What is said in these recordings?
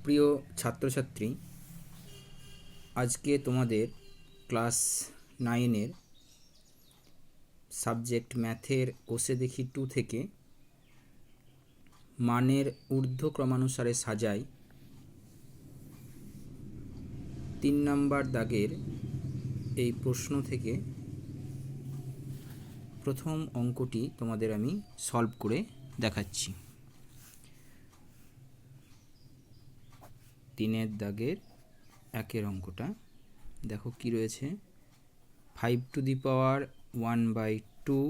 প্রিয় ছাত্রছাত্রী, আজকে তোমাদের ক্লাস 9-এর সাবজেক্ট ম্যাথের কোষে দেখি 2 থেকে মানের ঊর্ধ্বক্রমানুসারে সাজাই 3 নম্বর দাগের এই প্রশ্ন থেকে প্রথম অঙ্কটি তোমাদের আমি সলভ করে দেখাচ্ছি। 3 দাগের 1 অঙ্কটা দেখো কি রয়েছে। 5 to the power 1/2,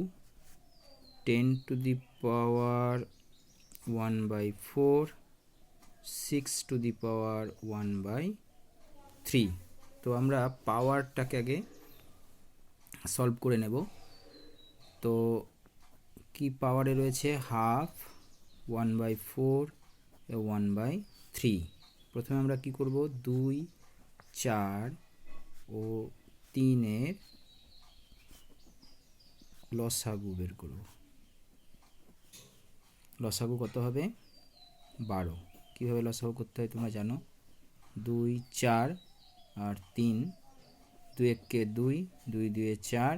10 to the power 1/4, 6 to the power 1/3। তো আমরা পাওয়ারটাকে আগে সলভ করে নেব। তো কি পাওয়ারে রয়েছে? হাফ, 1/4, 1/3। প্রথমে আমরা কি করব? 2, 4 ও 3-এর লসাগু বের করব। লসাগু কত হবে? 12। কীভাবে লসাগু করতে হয় তোমরা জানো। 2, 4 আর 3, 2 1 2, 2 2 4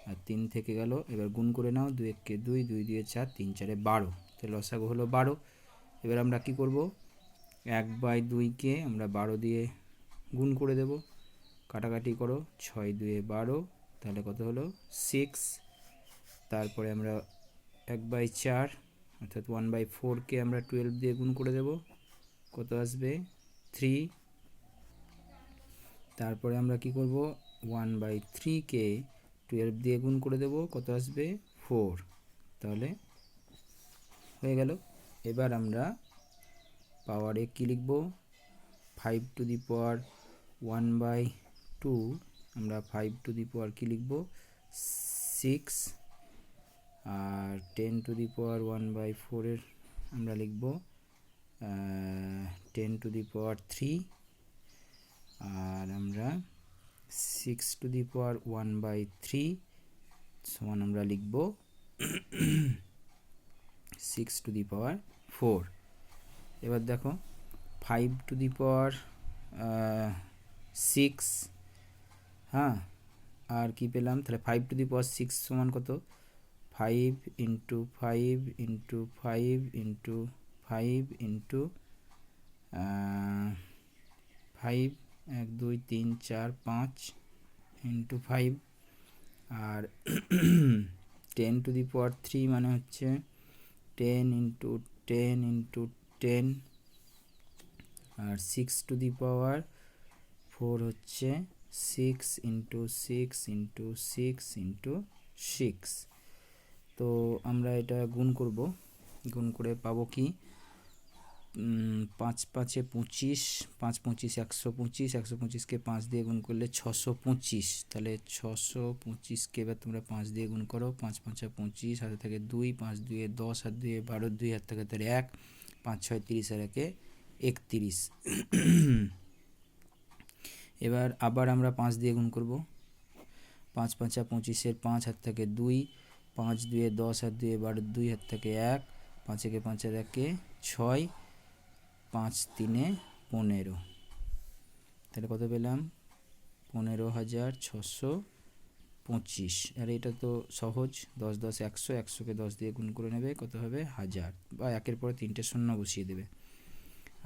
আর 3 থেকে গেল। এবার গুণ করে নাও। 2 1 2, 2 2 4, 3 4 12। তো লসাগু হলো 12। এবার আমরা কি করব? 1/2কে আমরা 12 দিয়ে গুণ করে দেব। কাটাকাটি করো। 6 2 12, তাহলে কত হলো? 6। তারপরে আমরা 1/4 অর্থাৎ 1/4কে আমরা 12 দিয়ে গুণ করে দেব। কত আসবে? 3। তারপরে আমরা কি করব? 1/3কে 12 দিয়ে গুণ করে দেব। কত আসবে? 4। তাহলে হয়ে গেল। এবার আমরা পাওয়ারে কি লিখব? 5 to the power 1/2, আমরা 5 to the power কি লিখব? 6। আর 10 to the power 1/4 এর আমরা লিখব 10 to the power 3। আর আমরা 6 to the power 1/3 সমান আমরা লিখব 6 to the power 4। এবার দেখো 5 to the power 6, হ্যাঁ, আর কি পেলাম? তাহলে 5 to the power 6 সমান কত? 5 into 5 into 5 into 5 into 5, 1 2 3 4 5 into 5। R 10 to the power 3 মানে হচ্ছে 10 into 10 into 10। R 6 to the power 4 হচ্ছে 6 into 6 into 6 into 6। তো আমরা এটা গুণ করব। গুণ করে পাবো কি? 5 5 25, 5 25 125, 125কে 5 দিয়ে গুণ করলে 625। তাহলে 625কে এবার তোমরা 5 দিয়ে গুণ করো। 5 5 25, হাতে থাকে 2, 5 2 10, হাত 2 12, 2 হাত থাকে 1, 5 6 30 আর 1 31। এবার আবার আমরা 5 দিয়ে গুণ করব। 5 5 25-এর 5 হাত থাকে 2, 5 2 10, হাত 2 12, 2 হাত থাকে 1, 5 1 5 আর 1 6, 5 3 15। তাহলে কত পেলাম? 15,625। আর এটা তো সহজ। 10 10 100, 100কে 10 দিয়ে গুণ করে নেবে। কত হবে? 1000। বা 1-এর পরে 3টে শূন্য বসিয়ে দেবে।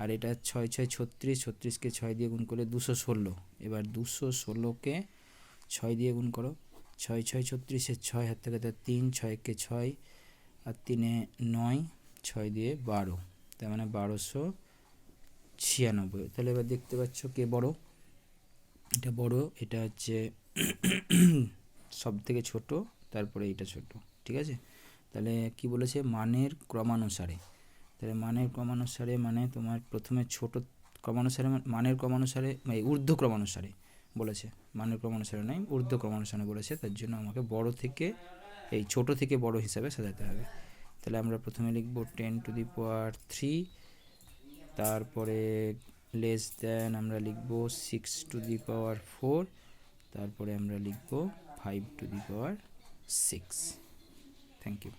আর এটা 6 6 36, 36কে 6 দিয়ে গুণ করলে 216। এবার 216কে 6 দিয়ে গুণ করো। 6 6 36-এর 6 হাত থেকে 3, 6 কে 6 আর 3 9, 6 দিয়ে 12, তার মানে 1296। তাহলে এবার দেখতে পাচ্ছ কে বড়? এটা বড়। এটা হচ্ছে সব থেকে ছোট, তারপরে এটা ছোট। ঠিক আছে? তাহলে কি বলেছে? মানের ক্রমানুসারে। তাহলে মানের ক্রমানুসারে মানে তোমার প্রথমে ছোট ক্রমানুসারে, মানের ক্রমানুসারে ঊর্ধ্ব ক্রমানুসারে বলেছে। মানের ক্রমানুসারে নয়, ঊর্ধ্ব ক্রমানুসারে বলেছে। তার জন্য আমাকে বড় থেকে এই ছোট থেকে বড় হিসাবে সাজাতে হবে। তাহলে আমরা প্রথমে লিখব 10 to the power 3, তারপরে লেস দেন আমরা লিখব 6 to the power 4, তারপরে আমরা লিখব 5 to the power 6। Thank you.